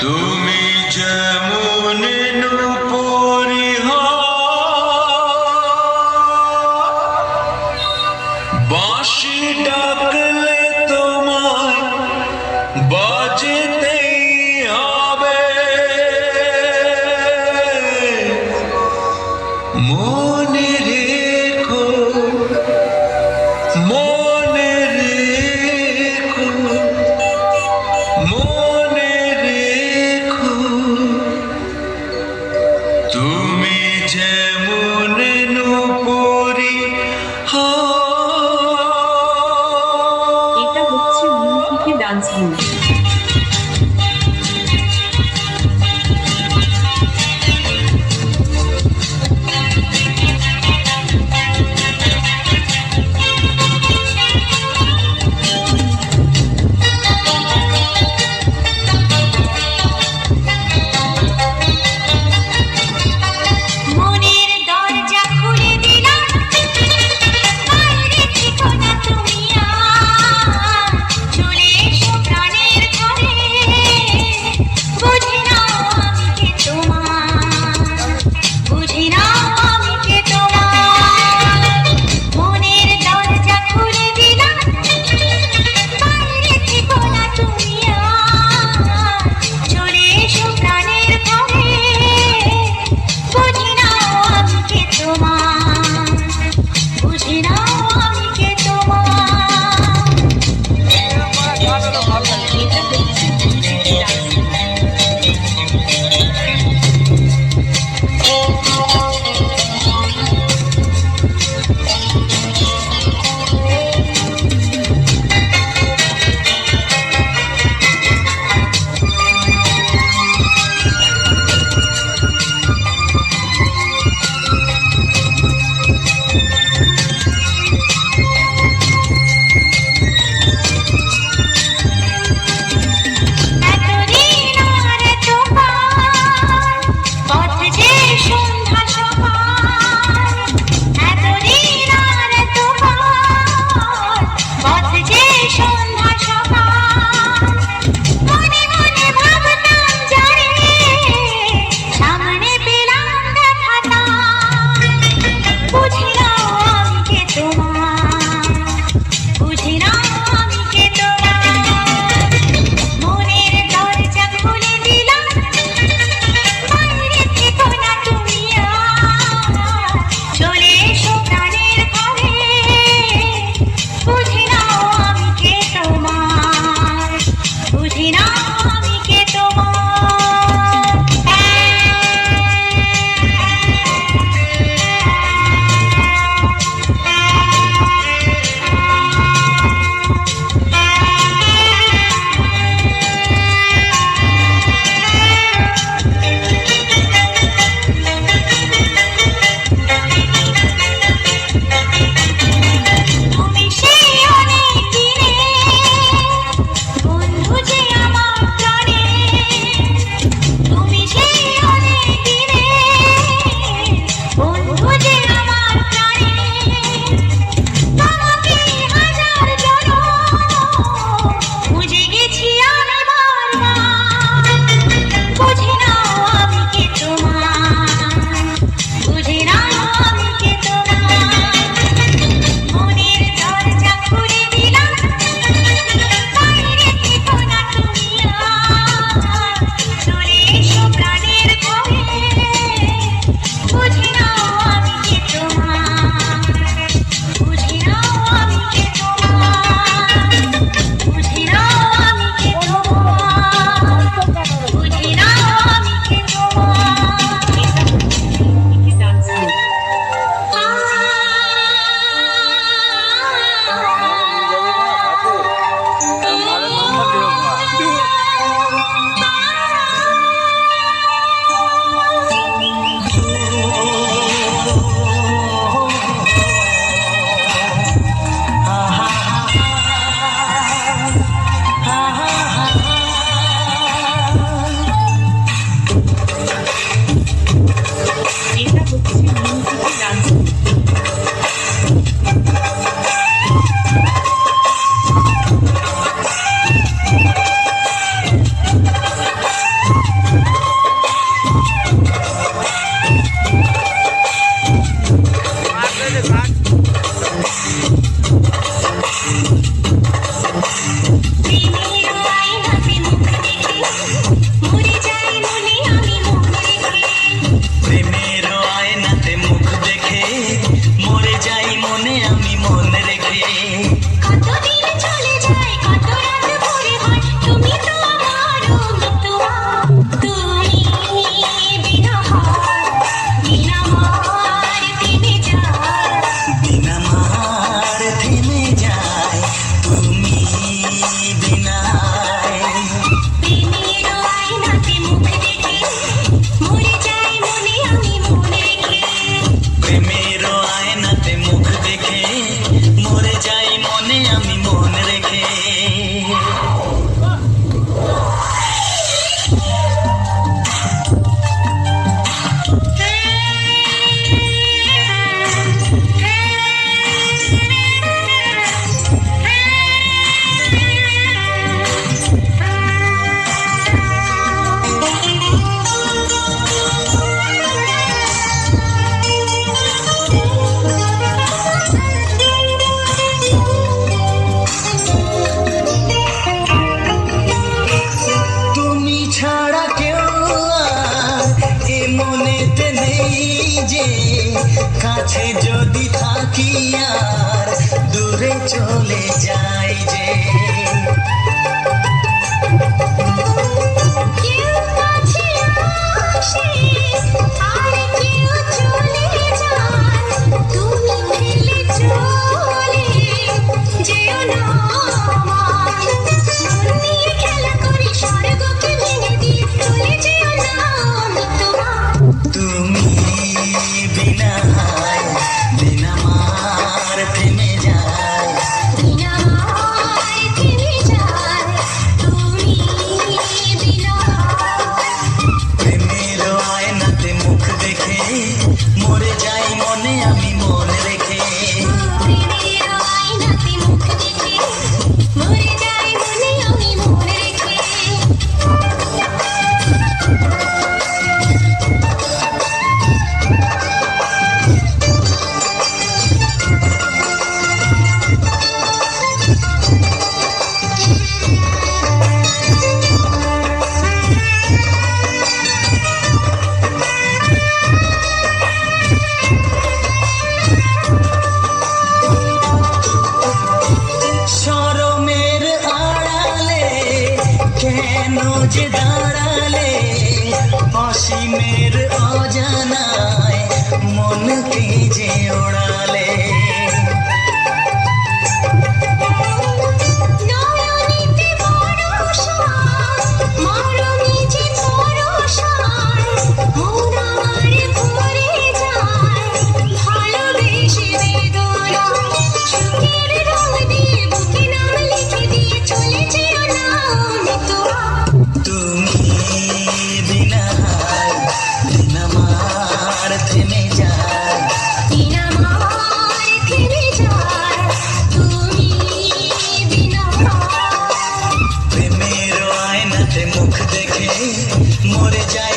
তুমি যেমন নূপুরি বাঁশি ডাকলে তোমায় বাজতেই হবে। মনে রেখো, মনে রেখো, মনে রেখো, তুমি যেমন নূপুরি। এটা হচ্ছে মিউজিকে ডান্স রুম। বন্ধু যে আমার প্রাণে কাছে যদি থাকি আর দূরে চলে যাই যে কেউ কাছে আসে আর কেউ চলে যায়, তুমি ফেলে চলে যেও না আমায়। মন নিয়ে খেলা করি স্বর্গকে ভেঙে দিয়ে চলে যেও না আমি তোমার। তুমি বিনা দিন আমার থেমে যায় বিনা আমায় থেমে যায়, তুমি বিনা। প্রেমের আয়নাতে মুখ দেখে মরে যাই মনে আমি মন রেখে প্রেমের আয়নাতে মুখ দেখে মরে যাই মনে আমি মন রেখে। শরমের আড়ালে কেন যে দাঁড়ালে অসীমের অজানায় মনকে যে ওড়ালে নয়নেতে ভরসা, মরণে যে ভরসা, মন আমার ভরে যায়, ভালোবেসে বেদনা। সুখের রং দিয়ে বুকে নাম লিখে দিয়ে চলে যেও না আমি তোমার। তুমি বিনা দিন আমার থেমে যায় দিন আমার থেমে যায়, তুমি বিনা। প্রেমের আয়নাতে মুখ দেখে মরে যায়